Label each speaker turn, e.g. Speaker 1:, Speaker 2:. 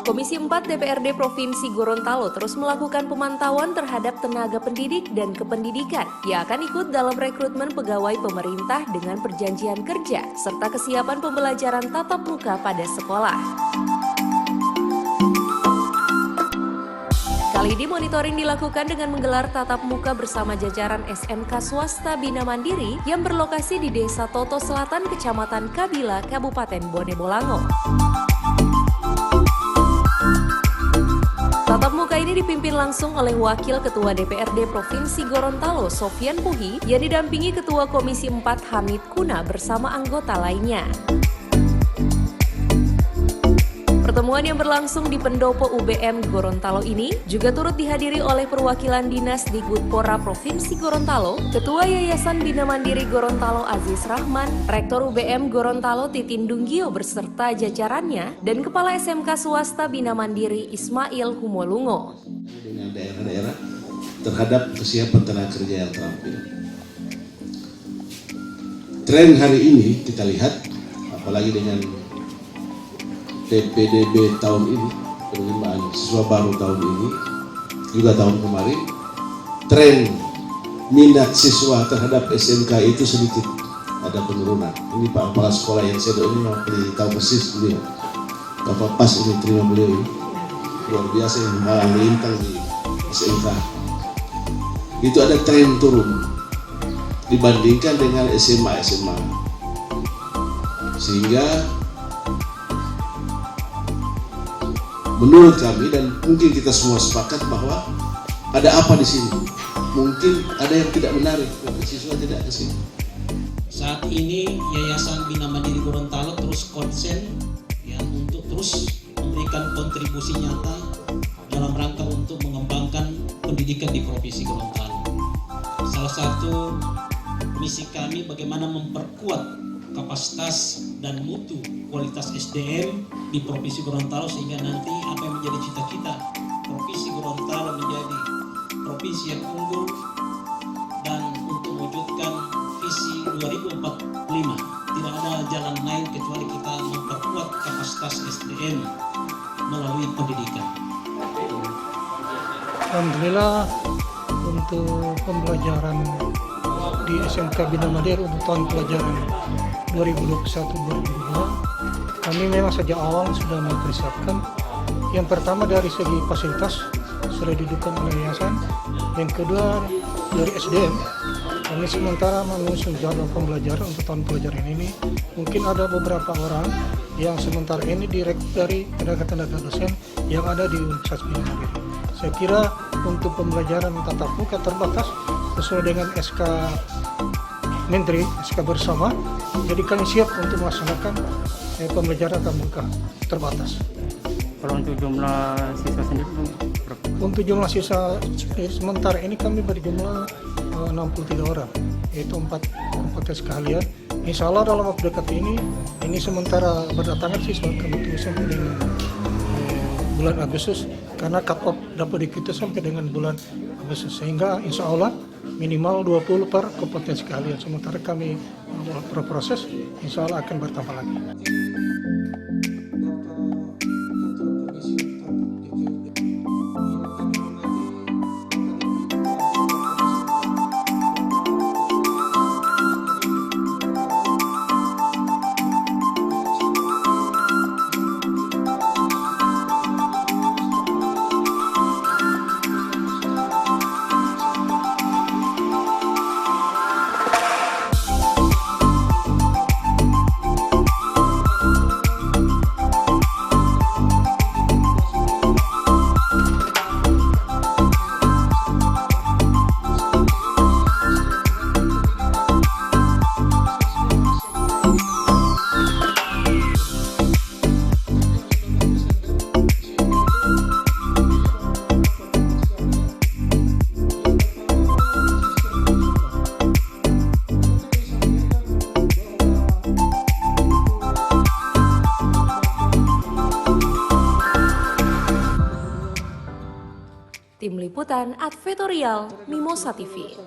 Speaker 1: Komisi 4 DPRD Provinsi Gorontalo terus melakukan pemantauan terhadap tenaga pendidik dan kependidikan yang akan ikut dalam rekrutmen pegawai pemerintah dengan perjanjian kerja serta kesiapan pembelajaran tatap muka pada sekolah. Kali ini monitoring dilakukan dengan menggelar tatap muka bersama jajaran SMK swasta Bina Mandiri yang berlokasi di Desa Toto Selatan, Kecamatan Kabila, Kabupaten Bone Bolango. Tatap muka ini dipimpin langsung oleh Wakil Ketua DPRD Provinsi Gorontalo, Sofyan Puhi, yang didampingi Ketua Komisi 4 Hamid Kuna bersama anggota lainnya. Pertemuan yang berlangsung di Pendopo UBM Gorontalo ini juga turut dihadiri oleh perwakilan Dinas Digutpora Provinsi Gorontalo, Ketua Yayasan Bina Mandiri Gorontalo Aziz Rahman, Rektor UBM Gorontalo Titin Dunggio beserta jajarannya, dan Kepala SMK Swasta Bina Mandiri Ismail Humolungo.
Speaker 2: Dengan daerah-daerah terhadap kesiapan tenaga kerja yang terampil. Tren hari ini kita lihat, apalagi dengan PPDB tahun ini, penerimaan siswa baru tahun ini, juga tahun kemarin, tren minat siswa terhadap SMK itu sedikit ada penurunan. Ini Pak Kepala Sekolah yang saya ini tahu persis beliau. Bapak pas ini terima beliau ini. Luar biasa yang malah melintang di SMK. Itu ada tren turun dibandingkan dengan SMA. Sehingga menurut kami dan mungkin kita semua sepakat bahwa ada apa di sini. Mungkin ada yang tidak menarik, tapi siswa tidak ke sini.
Speaker 3: Saat ini Yayasan Bina Mandiri Gorontalo terus konsen ya, untuk terus memberikan kontribusi nyata dalam rangka untuk mengembangkan pendidikan di Provinsi Gorontalo. Salah satu misi kami bagaimana memperkuat kapasitas dan mutu kualitas SDM di Provinsi Gorontalo sehingga nanti apa yang menjadi cita-cita Provinsi Gorontalo menjadi provinsi yang unggul dan untuk mewujudkan visi 2045 tidak ada jalan lain kecuali kita memperkuat kapasitas SDM melalui pendidikan.
Speaker 4: Alhamdulillah untuk pembelajaran di SMK Bina Mandiri untuk tahun pelajaran 2021-2022 kami memang sejak awal sudah mempersiapkan. Yang pertama dari segi fasilitas sudah didukung oleh yayasan. Yang kedua dari SDM, kami sementara mengusung jadwal pembelajaran untuk tahun pelajaran ini. Mungkin ada beberapa orang yang sementara ini direkrut dari tenaga-tenaga dosen yang ada di Universitas Bina Mandiri. Saya kira untuk pembelajaran tatap muka terbatas sesuai dengan SK Menteri, SK bersama, jadi kami siap untuk melaksanakan pembelajaran tatap muka terbatas.
Speaker 5: Kalau untuk jumlah siswa sendiri berapa?
Speaker 4: Untuk jumlah siswa sementara ini kami berjumlah 63 orang, yaitu 4 sekalian. Insya Allah dalam waktu dekat ini sementara berdatangan siswa kami tunggu sampai dengan bulan Agustus, karena cut off dapat diikuti sampai dengan bulan Agustus, sehingga insya Allah minimal 20 per kompetensi kalian. Sementara kami berproses, insya Allah akan bertambah lagi.
Speaker 1: Tim Liputan Advertorial Mimosa TV.